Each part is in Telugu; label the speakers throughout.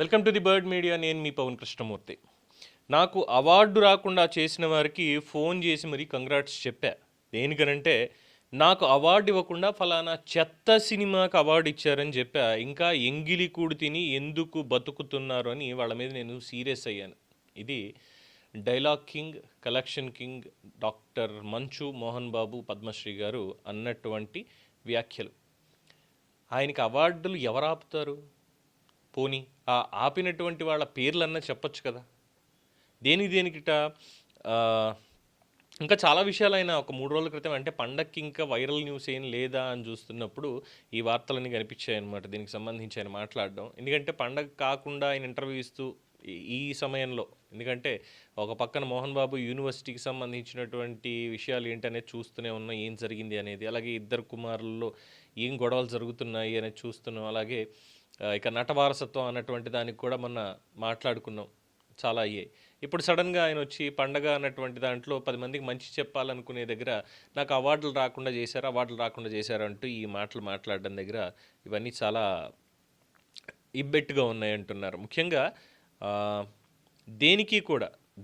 Speaker 1: Welcome to the bird media. నేను మీ పవన్ కృష్ణమూర్తి. నాకు అవార్డు రాకుండా చేసిన వారికి ఫోన్ చేసి మరీ కంగ్రాట్స్ చెప్పా. దేనికనంటే నాకు అవార్డు ఇవ్వకుండా ఫలానా చెత్త సినిమాకి అవార్డు ఇచ్చారని చెప్పా. ఇంకా ఎంగిలి కూడు తిని ఎందుకు బతుకుతున్నారు అని వాళ్ళ మీద నేను సీరియస్ అయ్యాను. ఇది dialogue king, collection king doctor మంచు మోహన్ బాబు పద్మశ్రీ గారు అన్నటువంటి వ్యాఖ్యలు. ఆయనకి అవార్డులు ఎవరు ఆపుతారు? పోనీ ఆ ఆపినటువంటి వాళ్ళ పేర్లన్నా చెప్పొచ్చు కదా. దేనికిట ఇంకా చాలా విషయాలు అయినా ఒక 3 రోజుల క్రితం అంటే పండక్కి ఇంకా వైరల్ న్యూస్ ఏం లేదా అని చూస్తున్నప్పుడు ఈ వార్తలన్నీ కనిపించాయి అనమాట. దీనికి సంబంధించి ఆయన మాట్లాడడం, ఎందుకంటే పండగ కాకుండా ఆయన ఇంటర్వ్యూ ఇస్తూ ఈ సమయంలో, ఎందుకంటే ఒక పక్కన మోహన్ బాబు యూనివర్సిటీకి సంబంధించినటువంటి విషయాలు ఏంటనేది చూస్తూనే ఉన్నాం, ఏం జరిగింది అనేది. అలాగే ఇద్దరు కుమారుల్లో ఏం గొడవలు జరుగుతున్నాయి అనేది చూస్తున్నాం. అలాగే ఇక నట వారసత్వం అన్నటువంటి దానికి కూడా మొన్న మాట్లాడుకున్నాం, చాలా అయ్యాయి. ఇప్పుడు సడన్గా ఆయన వచ్చి పండగ అన్నటువంటి దాంట్లో 10 మందికి మంచి చెప్పాలనుకునే దగ్గర నాకు అవార్డులు రాకుండా చేశారు అంటూ ఈ మాటలు మాట్లాడడం దగ్గర ఇవన్నీ చాలా ఇబ్బెట్టుగా ఉన్నాయి అంటున్నారు. ముఖ్యంగా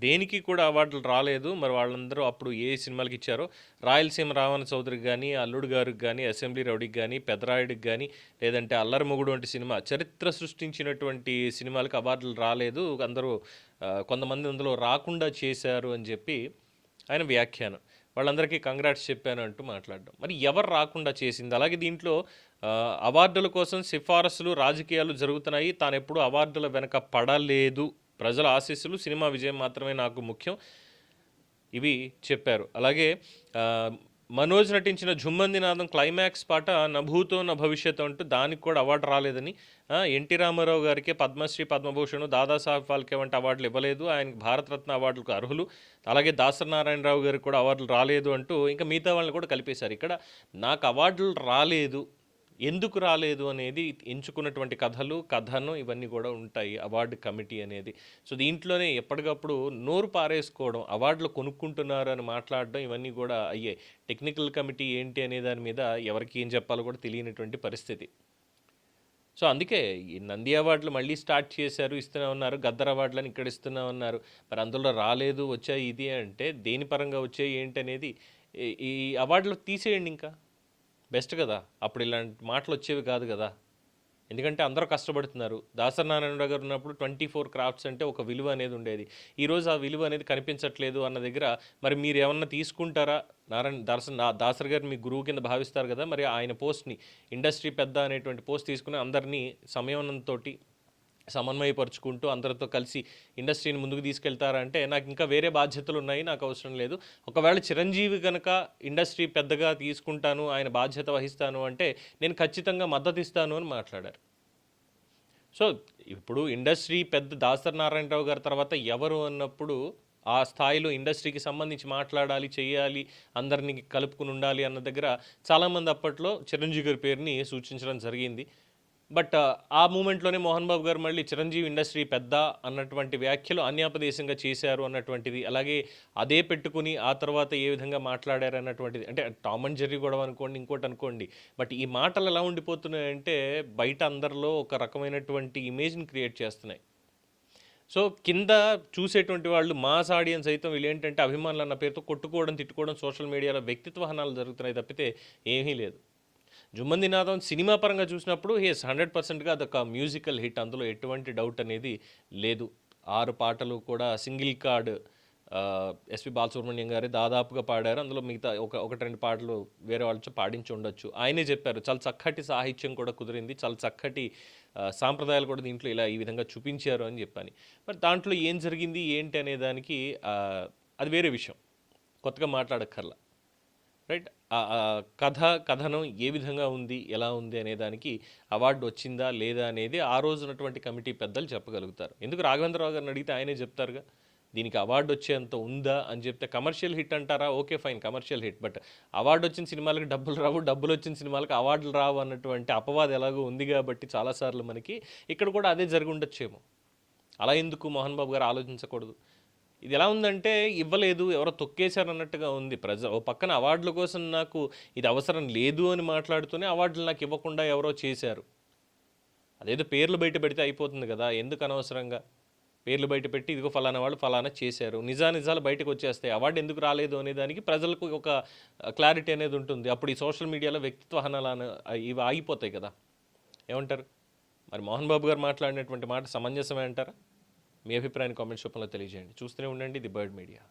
Speaker 1: దేనికి కూడా అవార్డులు రాలేదు. మరి వాళ్ళందరూ అప్పుడు ఏ సినిమాలకి ఇచ్చారో, రాయలసీమ రావణ చౌదరికి కానీ, అల్లుడు గారికి కానీ, అసెంబ్లీ రౌడీకి కానీ, పెదరాయుడికి కానీ, లేదంటే అల్లరి మొగుడు వంటి సినిమా చరిత్ర సృష్టించినటువంటి సినిమాలకు అవార్డులు రాలేదు, అందరూ కొంతమంది అందులో రాకుండా చేశారు అని చెప్పి ఆయన వ్యాఖ్యానం. వాళ్ళందరికీ కంగ్రాట్స్ చెప్పాను అంటూ మాట్లాడడం. మరి ఎవరు రాకుండా చేసింది? అలాగే దీంట్లో అవార్డుల కోసం సిఫారసులు, రాజకీయాలు జరుగుతున్నాయి, తాను ఎప్పుడు అవార్డుల వెనక పడలేదు, ప్రజల ఆశీస్సులు, సినిమా విజయం మాత్రమే నాకు ముఖ్యం, ఇవి చెప్పారు. అలాగే మనోజ్ నటించిన జుమ్మంది నాదం క్లైమాక్స్ పాట నభూతో న భవిష్యత్ అంటూ దానికి కూడా అవార్డు రాలేదని, ఎన్టీ రామారావు గారికి పద్మశ్రీ, పద్మభూషణ్, దాదాసాహెబ్ ఫాల్కే వంటి అవార్డులు ఇవ్వలేదు, ఆయనకి భారతరత్న అవార్డులకు అర్హులు, అలాగే దాసరి నారాయణరావు గారికి కూడా అవార్డులు రాలేదు అంటూ ఇంకా మిగతా వాళ్ళని కూడా కలిపేశారు. ఇక్కడ నాకు అవార్డులు రాలేదు, ఎందుకు రాలేదు అనేది ఎంచుకున్నటువంటి కథను ఇవన్నీ కూడా ఉంటాయి అవార్డు కమిటీ అనేది. సో దీంట్లోనే ఎప్పటికప్పుడు నోరు పారేసుకోవడం, అవార్డులు కొనుక్కుంటున్నారు అని మాట్లాడడం, ఇవన్నీ కూడా అయ్యాయి. టెక్నికల్ కమిటీ ఏంటి అనే దాని మీద ఎవరికి ఏం చెప్పాలో కూడా తెలియనటువంటి పరిస్థితి. సో అందుకే ఈ నంది అవార్డులు మళ్ళీ స్టార్ట్ చేశారు, ఇస్తూనే ఉన్నారు. గద్దర్ అవార్డులని ఇక్కడ ఇస్తూనే ఉన్నారు. మరి అందులో రాలేదు, వచ్చాయి ఇది అంటే దేని పరంగా వచ్చాయి ఏంటి అనేది ఈ అవార్డులు తీసేయండి, ఇంకా బెస్ట్ కదా. అప్పుడు ఇలాంటి మాటలు వచ్చేవి కాదు కదా, ఎందుకంటే అందరూ కష్టపడుతున్నారు. దాసరి నారాయణరావు గారు ఉన్నప్పుడు 24 క్రాఫ్ట్స్ అంటే ఒక విలువ అనేది ఉండేది. ఈరోజు ఆ విలువ అనేది కనిపించట్లేదు అన్న దగ్గర మరి మీరు ఏమన్నా తీసుకుంటారా? దాసరి గారు మీ గురువు కింద భావిస్తారు కదా, మరి ఆయన పోస్ట్ని ఇండస్ట్రీ పెద్ద అనేటువంటి పోస్ట్ తీసుకుని అందరినీ సమన్వయంతో సమన్వయపరుచుకుంటూ అందరితో కలిసి ఇండస్ట్రీని ముందుకు తీసుకెళ్తారంటే నాకు ఇంకా వేరే బాధ్యతలు ఉన్నాయి, నాకు అవసరం లేదు. ఒకవేళ చిరంజీవి కనుక ఇండస్ట్రీ పెద్దగా తీసుకుంటాను, ఆయన బాధ్యత వహిస్తాను అంటే నేను ఖచ్చితంగా మద్దతు ఇస్తాను అని మాట్లాడారు. సో ఇప్పుడు ఇండస్ట్రీ పెద్ద దాసరి నారాయణరావు గారి తర్వాత ఎవరు అన్నప్పుడు ఆ స్థాయిలో ఇండస్ట్రీకి సంబంధించి మాట్లాడాలి, చేయాలి, అందరినీ కలుపుకుని ఉండాలి అన్న దగ్గర చాలామంది అప్పట్లో చిరంజీవి గారి పేరుని సూచించడం జరిగింది. బట్ ఆ మూమెంట్లోనే మోహన్ బాబు గారు మళ్ళీ చిరంజీవి ఇండస్ట్రీ పెద్ద అన్నటువంటి వ్యాఖ్యలు అన్యాపదేశంగా చేశారు అన్నటువంటిది, అలాగే అదే పెట్టుకుని ఆ తర్వాత ఏ విధంగా మాట్లాడారు అన్నటువంటిది, అంటే టామ్ అండ్ జెర్రీ గొడవ అనుకోండి, ఇంకోటి అనుకోండి, బట్ ఈ మాటలు ఎలా ఉండిపోతున్నాయంటే బయట అందరిలో ఒక రకమైనటువంటి ఇమేజ్ని క్రియేట్ చేస్తున్నాయి. సో కింద చూసేటువంటి వాళ్ళు మాస్ ఆడియన్స్ అయితే వీళ్ళు ఏంటంటే అభిమానులు అన్న పేరుతో కొట్టుకోవడం, తిట్టుకోవడం, సోషల్ మీడియాలో వ్యక్తిత్వ హనాలు జరుగుతున్నాయి తప్పితే ఏమీ లేదు. జుమ్మంది నాదం సినిమా పరంగా చూసినప్పుడు 100%గా అదొక మ్యూజికల్ హిట్, అందులో ఎటువంటి డౌట్ అనేది లేదు. 6 పాటలు కూడా సింగిల్ కార్డ్ ఎస్పి బాలసుబ్రహ్మణ్యం గారే దాదాపుగా పాడారు. అందులో మిగతా ఒకటి 2 పాటలు వేరే వాళ్ళతో పాడించి ఉండొచ్చు. ఆయనే చెప్పారు చాలా చక్కటి సాహిత్యం కూడా కుదిరింది, చాలా చక్కటి సాంప్రదాయాలు కూడా దీంట్లో ఇలా ఈ విధంగా చూపించారు అని చెప్పని. మరి దాంట్లో ఏం జరిగింది ఏంటి అనే దానికి అది వేరే విషయం, కొత్తగా మాట్లాడక్కర్లా, రైట్. కథనం ఏ విధంగా ఉంది, ఎలా ఉంది అనే దానికి అవార్డు వచ్చిందా లేదా అనేది ఆ రోజు ఉన్నటువంటి కమిటీ పెద్దలు చెప్పగలుగుతారు. ఎందుకు రాఘవేంద్రరావు గారిని అడిగితే ఆయనే చెప్తారుగా దీనికి అవార్డు వచ్చేంత ఉందా అని చెప్తే. కమర్షియల్ హిట్ అంటారా, okay fine, commercial hit, but award వచ్చిన సినిమాలకు డబ్బులు రావు, డబ్బులు వచ్చిన సినిమాలకు అవార్డులు రావు అన్నటువంటి అపవాదం ఎలాగో ఉంది కాబట్టి చాలాసార్లు మనకి ఇక్కడ కూడా అదే జరిగి ఉండొచ్చేమో. అలా ఎందుకు మోహన్ బాబు గారు ఆలోచించకూడదు? ఇది ఎలా ఉందంటే ఇవ్వలేదు, ఎవరో తొక్కేశారు అన్నట్టుగా ఉంది. ఓ పక్కన అవార్డుల కోసం నాకు ఇది అవసరం లేదు అని మాట్లాడుతూనే అవార్డులు నాకు ఇవ్వకుండా ఎవరో చేశారు. అదేదో పేర్లు బయట పెడితే అయిపోతుంది కదా, ఎందుకు అనవసరంగా పేర్లు బయట పెట్టి ఇదిగో ఫలానా వాళ్ళు ఫలానా చేశారు, నిజాలు బయటకు వచ్చేస్తాయి. అవార్డు ఎందుకు రాలేదు అనే దానికి ప్రజలకు ఒక క్లారిటీ అనేది ఉంటుంది. అప్పుడు ఈ సోషల్ మీడియాలో వ్యక్తిత్వ హననాలు ఇవి ఆగిపోతాయి కదా. ఏమంటారు? మరి మోహన్ బాబు గారు మాట్లాడినటువంటి మాట సమంజసమే అంటారా? మీ అభిప్రాయాన్ని కామెంట్స్ రూపంలో తెలియజేయండి. చూస్తూనే ఉండండి ది బర్డ్ మీడియా.